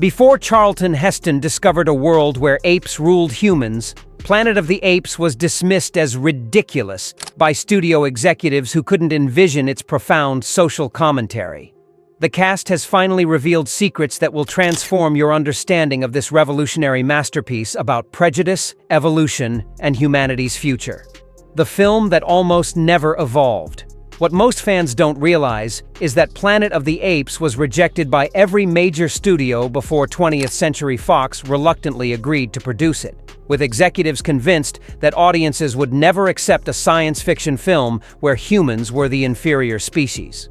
Before Charlton Heston discovered a world where apes ruled humans, Planet of the Apes was dismissed as ridiculous by studio executives who couldn't envision its profound social commentary. The cast has finally revealed secrets that will transform your understanding of this revolutionary masterpiece about prejudice, evolution, and humanity's future. The film that almost never evolved. What most fans don't realize is that Planet of the Apes was rejected by every major studio before 20th Century Fox reluctantly agreed to produce it, with executives convinced that audiences would never accept a science fiction film where humans were the inferior species.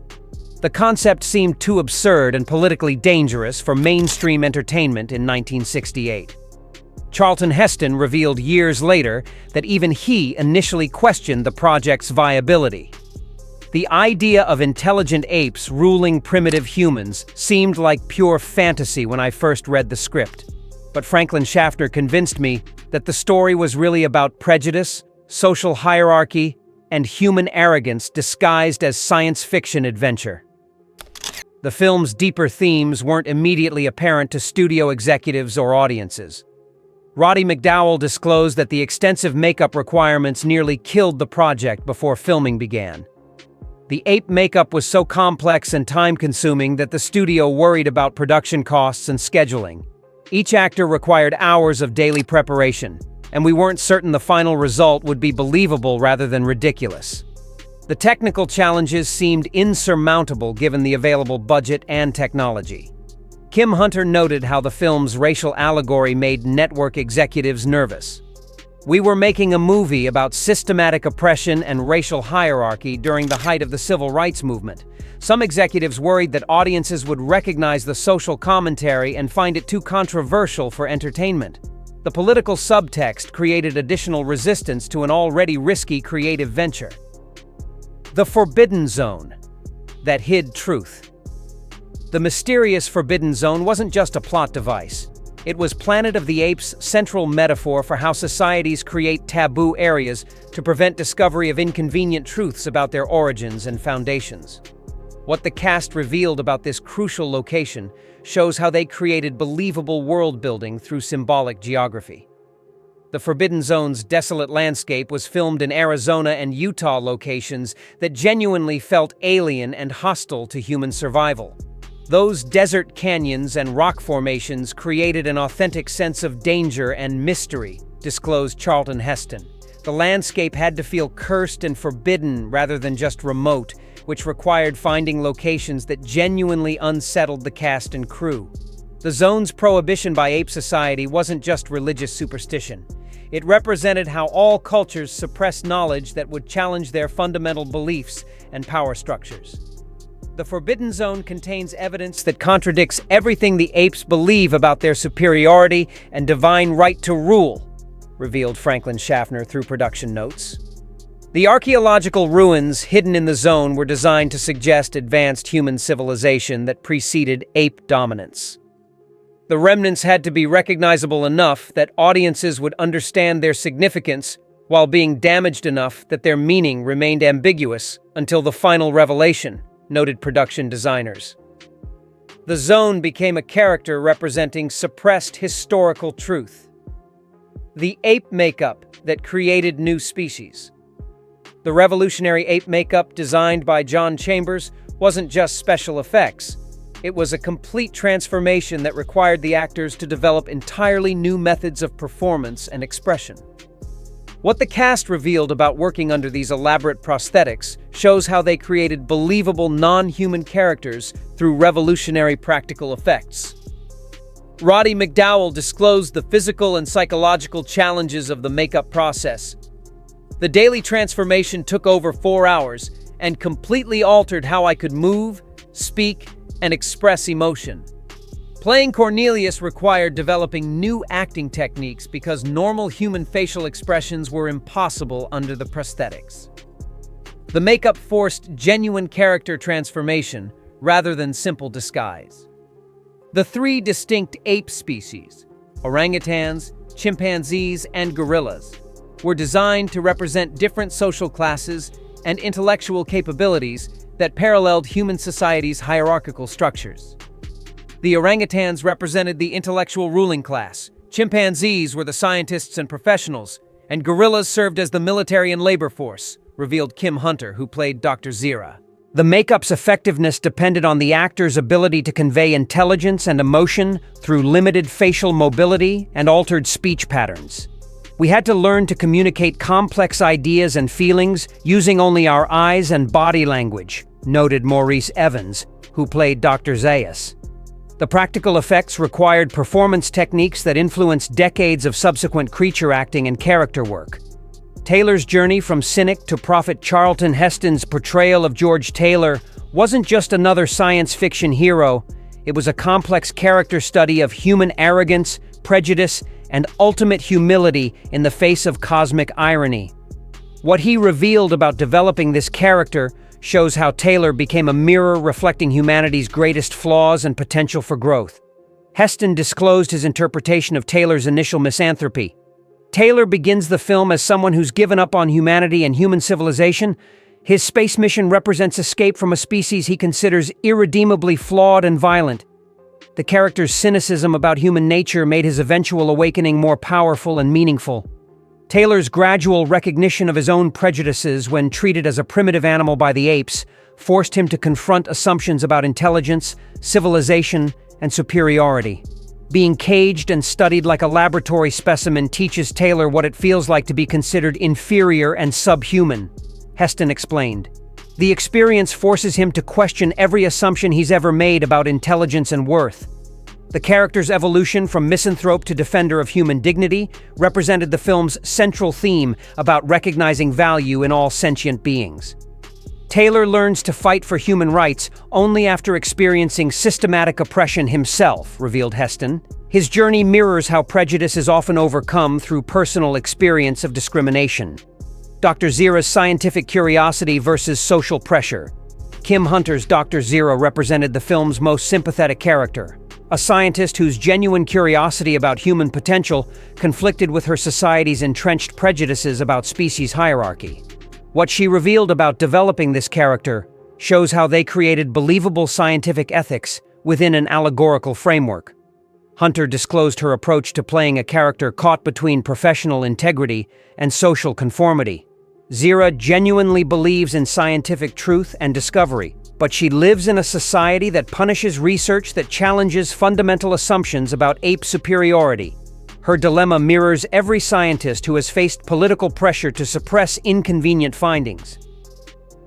The concept seemed too absurd and politically dangerous for mainstream entertainment in 1968. Charlton Heston revealed years later that even he initially questioned the project's viability. The idea of intelligent apes ruling primitive humans seemed like pure fantasy when I first read the script. But Franklin Schaffner convinced me that the story was really about prejudice, social hierarchy, and human arrogance disguised as science fiction adventure. The film's deeper themes weren't immediately apparent to studio executives or audiences. Roddy McDowall disclosed that the extensive makeup requirements nearly killed the project before filming began. The ape makeup was so complex and time-consuming that the studio worried about production costs and scheduling. Each actor required hours of daily preparation, and we weren't certain the final result would be believable rather than ridiculous. The technical challenges seemed insurmountable given the available budget and technology. Kim Hunter noted how the film's racial allegory made network executives nervous. "We were making a movie about systematic oppression and racial hierarchy during the height of the civil rights movement. Some executives worried that audiences would recognize the social commentary and find it too controversial for entertainment. The political subtext created additional resistance to an already risky creative venture." The Forbidden Zone that hid truth. The mysterious Forbidden Zone wasn't just a plot device. It was Planet of the Apes' central metaphor for how societies create taboo areas to prevent discovery of inconvenient truths about their origins and foundations. What the cast revealed about this crucial location shows how they created believable world-building through symbolic geography. The Forbidden Zone's desolate landscape was filmed in Arizona and Utah locations that genuinely felt alien and hostile to human survival. Those desert canyons and rock formations created an authentic sense of danger and mystery, disclosed Charlton Heston. The landscape had to feel cursed and forbidden rather than just remote, which required finding locations that genuinely unsettled the cast and crew. The zone's prohibition by ape society wasn't just religious superstition. It represented how all cultures suppressed knowledge that would challenge their fundamental beliefs and power structures. The Forbidden Zone contains evidence that contradicts everything the apes believe about their superiority and divine right to rule, revealed Franklin Schaffner through production notes. The archaeological ruins hidden in the zone were designed to suggest advanced human civilization that preceded ape dominance. The remnants had to be recognizable enough that audiences would understand their significance while being damaged enough that their meaning remained ambiguous until the final revelation, noted production designers. The zone became a character representing suppressed historical truth. The ape makeup that created new species. The revolutionary ape makeup designed by John Chambers wasn't just special effects. It was a complete transformation that required the actors to develop entirely new methods of performance and expression. What the cast revealed about working under these elaborate prosthetics shows how they created believable non-human characters through revolutionary practical effects. Roddy McDowall disclosed the physical and psychological challenges of the makeup process. The daily transformation took over 4 hours and completely altered how I could move, speak, and express emotion. Playing Cornelius required developing new acting techniques because normal human facial expressions were impossible under the prosthetics. The makeup forced genuine character transformation rather than simple disguise. The 3 distinct ape species, orangutans, chimpanzees, and gorillas, were designed to represent different social classes and intellectual capabilities that paralleled human society's hierarchical structures. The orangutans represented the intellectual ruling class, chimpanzees were the scientists and professionals, and gorillas served as the military and labor force, revealed Kim Hunter, who played Dr. Zira. The makeup's effectiveness depended on the actor's ability to convey intelligence and emotion through limited facial mobility and altered speech patterns. We had to learn to communicate complex ideas and feelings using only our eyes and body language, noted Maurice Evans, who played Dr. Zaius. The practical effects required performance techniques that influenced decades of subsequent creature acting and character work. Taylor's journey from cynic to prophet. Charlton Heston's portrayal of George Taylor wasn't just another science fiction hero, it was a complex character study of human arrogance, prejudice, and ultimate humility in the face of cosmic irony. What he revealed about developing this character shows how Taylor became a mirror reflecting humanity's greatest flaws and potential for growth. Heston disclosed his interpretation of Taylor's initial misanthropy. Taylor begins the film as someone who's given up on humanity and human civilization. His space mission represents escape from a species he considers irredeemably flawed and violent. The character's cynicism about human nature made his eventual awakening more powerful and meaningful. Taylor's gradual recognition of his own prejudices when treated as a primitive animal by the apes forced him to confront assumptions about intelligence, civilization, and superiority. Being caged and studied like a laboratory specimen teaches Taylor what it feels like to be considered inferior and subhuman, Heston explained. The experience forces him to question every assumption he's ever made about intelligence and worth. The character's evolution from misanthrope to defender of human dignity represented the film's central theme about recognizing value in all sentient beings. Taylor learns to fight for human rights only after experiencing systematic oppression himself, revealed Heston. His journey mirrors how prejudice is often overcome through personal experience of discrimination. Dr. Zira's scientific curiosity versus social pressure. Kim Hunter's Dr. Zira represented the film's most sympathetic character, a scientist whose genuine curiosity about human potential conflicted with her society's entrenched prejudices about species hierarchy. What she revealed about developing this character shows how they created believable scientific ethics within an allegorical framework. Hunter disclosed her approach to playing a character caught between professional integrity and social conformity. Zira genuinely believes in scientific truth and discovery, but she lives in a society that punishes research that challenges fundamental assumptions about ape superiority. Her dilemma mirrors every scientist who has faced political pressure to suppress inconvenient findings.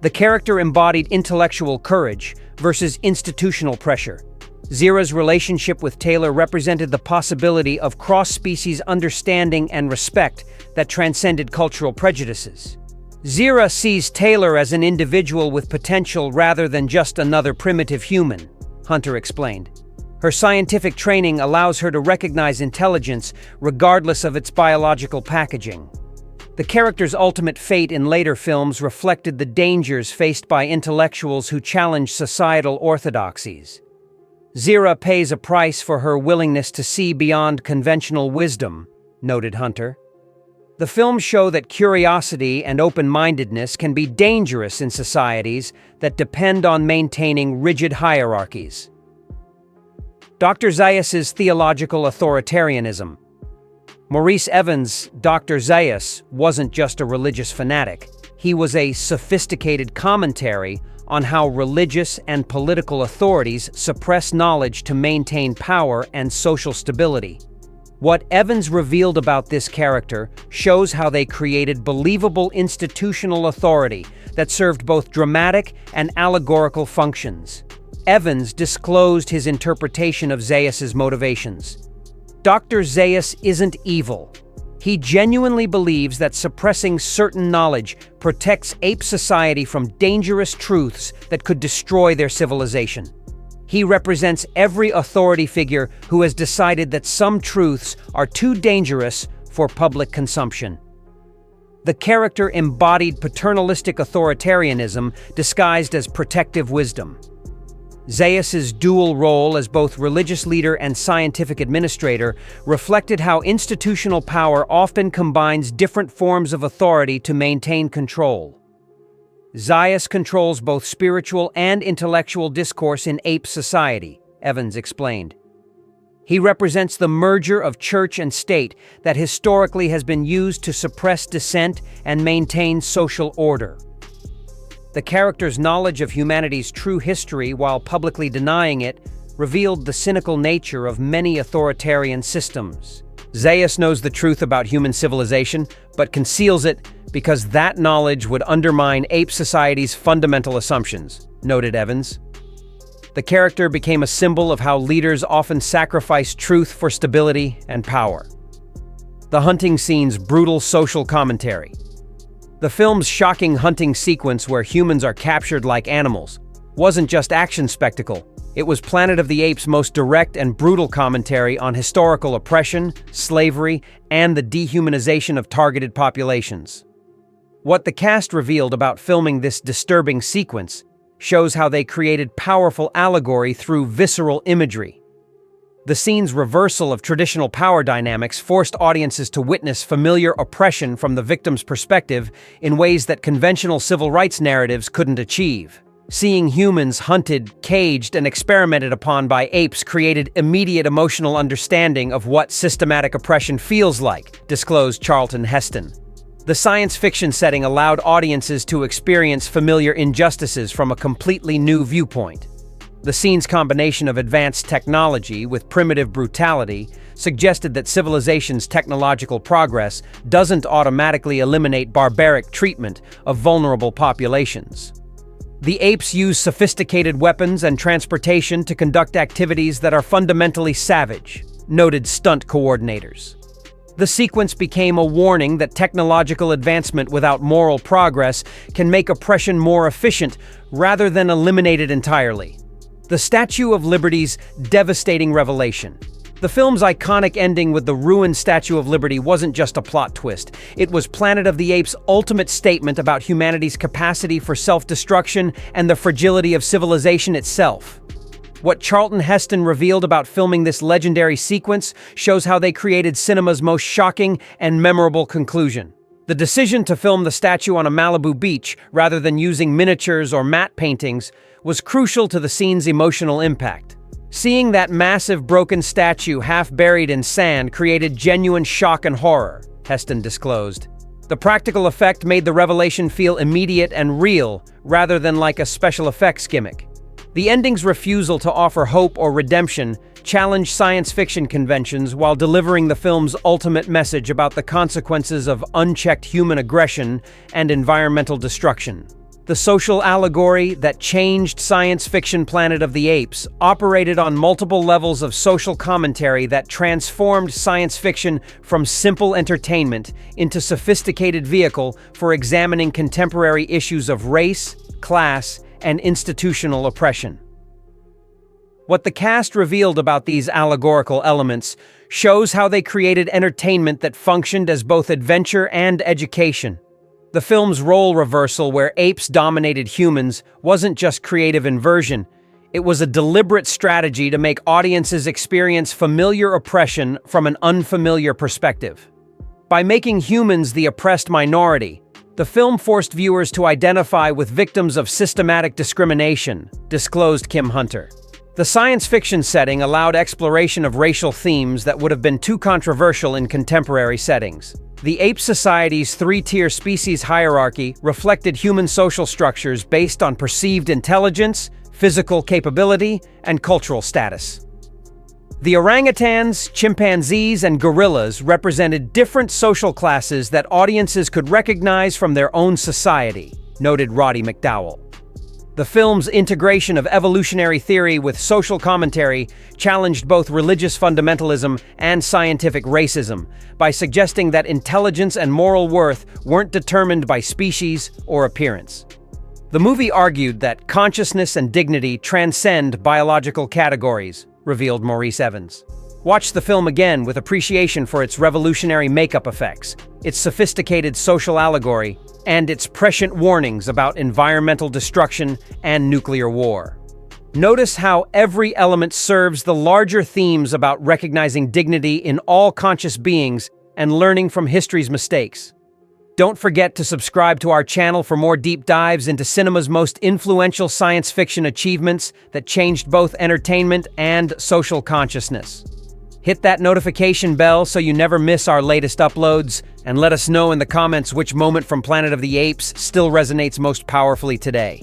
The character embodied intellectual courage versus institutional pressure. Zira's relationship with Taylor represented the possibility of cross-species understanding and respect that transcended cultural prejudices. Zira sees Taylor as an individual with potential rather than just another primitive human, Hunter explained. Her scientific training allows her to recognize intelligence regardless of its biological packaging. The character's ultimate fate in later films reflected the dangers faced by intellectuals who challenge societal orthodoxies. Zira pays a price for her willingness to see beyond conventional wisdom, noted Hunter. The films show that curiosity and open-mindedness can be dangerous in societies that depend on maintaining rigid hierarchies. Dr. Zaius's theological authoritarianism. Maurice Evans' Dr. Zaius wasn't just a religious fanatic. He was a sophisticated commentary on how religious and political authorities suppress knowledge to maintain power and social stability. What Evans revealed about this character shows how they created believable institutional authority that served both dramatic and allegorical functions. Evans disclosed his interpretation of Zaius's motivations. Dr. Zaius isn't evil. He genuinely believes that suppressing certain knowledge protects ape society from dangerous truths that could destroy their civilization. He represents every authority figure who has decided that some truths are too dangerous for public consumption. The character embodied paternalistic authoritarianism disguised as protective wisdom. Zaius's dual role as both religious leader and scientific administrator reflected how institutional power often combines different forms of authority to maintain control. Zaius controls both spiritual and intellectual discourse in ape society, Evans explained. He represents the merger of church and state that historically has been used to suppress dissent and maintain social order. The character's knowledge of humanity's true history while publicly denying it revealed the cynical nature of many authoritarian systems. Zaius knows the truth about human civilization, but conceals it because that knowledge would undermine ape society's fundamental assumptions, noted Evans. The character became a symbol of how leaders often sacrifice truth for stability and power. The hunting scene's brutal social commentary. The film's shocking hunting sequence where humans are captured like animals wasn't just action spectacle. It was Planet of the Apes' most direct and brutal commentary on historical oppression, slavery, and the dehumanization of targeted populations. What the cast revealed about filming this disturbing sequence shows how they created powerful allegory through visceral imagery. The scene's reversal of traditional power dynamics forced audiences to witness familiar oppression from the victim's perspective in ways that conventional civil rights narratives couldn't achieve. Seeing humans hunted, caged, and experimented upon by apes created immediate emotional understanding of what systematic oppression feels like, disclosed Charlton Heston. The science fiction setting allowed audiences to experience familiar injustices from a completely new viewpoint. The scene's combination of advanced technology with primitive brutality suggested that civilization's technological progress doesn't automatically eliminate barbaric treatment of vulnerable populations. The apes use sophisticated weapons and transportation to conduct activities that are fundamentally savage, noted stunt coordinators. The sequence became a warning that technological advancement without moral progress can make oppression more efficient rather than eliminate it entirely. The Statue of Liberty's devastating revelation. The film's iconic ending with the ruined Statue of Liberty wasn't just a plot twist. It was Planet of the Apes' ultimate statement about humanity's capacity for self-destruction and the fragility of civilization itself. What Charlton Heston revealed about filming this legendary sequence shows how they created cinema's most shocking and memorable conclusion. The decision to film the statue on a Malibu beach rather than using miniatures or matte paintings was crucial to the scene's emotional impact. Seeing that massive broken statue half buried in sand created genuine shock and horror, Heston disclosed. The practical effect made the revelation feel immediate and real rather than like a special effects gimmick. The ending's refusal to offer hope or redemption challenged science fiction conventions while delivering the film's ultimate message about the consequences of unchecked human aggression and environmental destruction. The social allegory that changed science fiction Planet of the Apes operated on multiple levels of social commentary that transformed science fiction from simple entertainment into sophisticated vehicle for examining contemporary issues of race, class, and institutional oppression. What the cast revealed about these allegorical elements shows how they created entertainment that functioned as both adventure and education. The film's role reversal, where apes dominated humans, wasn't just creative inversion. It was a deliberate strategy to make audiences experience familiar oppression from an unfamiliar perspective. By making humans the oppressed minority, the film forced viewers to identify with victims of systematic discrimination, disclosed Kim Hunter. The science fiction setting allowed exploration of racial themes that would have been too controversial in contemporary settings. The ape society's three-tier species hierarchy reflected human social structures based on perceived intelligence, physical capability, and cultural status. The orangutans, chimpanzees, and gorillas represented different social classes that audiences could recognize from their own society, noted Roddy McDowell. The film's integration of evolutionary theory with social commentary challenged both religious fundamentalism and scientific racism by suggesting that intelligence and moral worth weren't determined by species or appearance. The movie argued that consciousness and dignity transcend biological categories, revealed Maurice Evans. Watch the film again with appreciation for its revolutionary makeup effects, its sophisticated social allegory, and its prescient warnings about environmental destruction and nuclear war. Notice how every element serves the larger themes about recognizing dignity in all conscious beings and learning from history's mistakes. Don't forget to subscribe to our channel for more deep dives into cinema's most influential science fiction achievements that changed both entertainment and social consciousness. Hit that notification bell so you never miss our latest uploads, and let us know in the comments which moment from Planet of the Apes still resonates most powerfully today.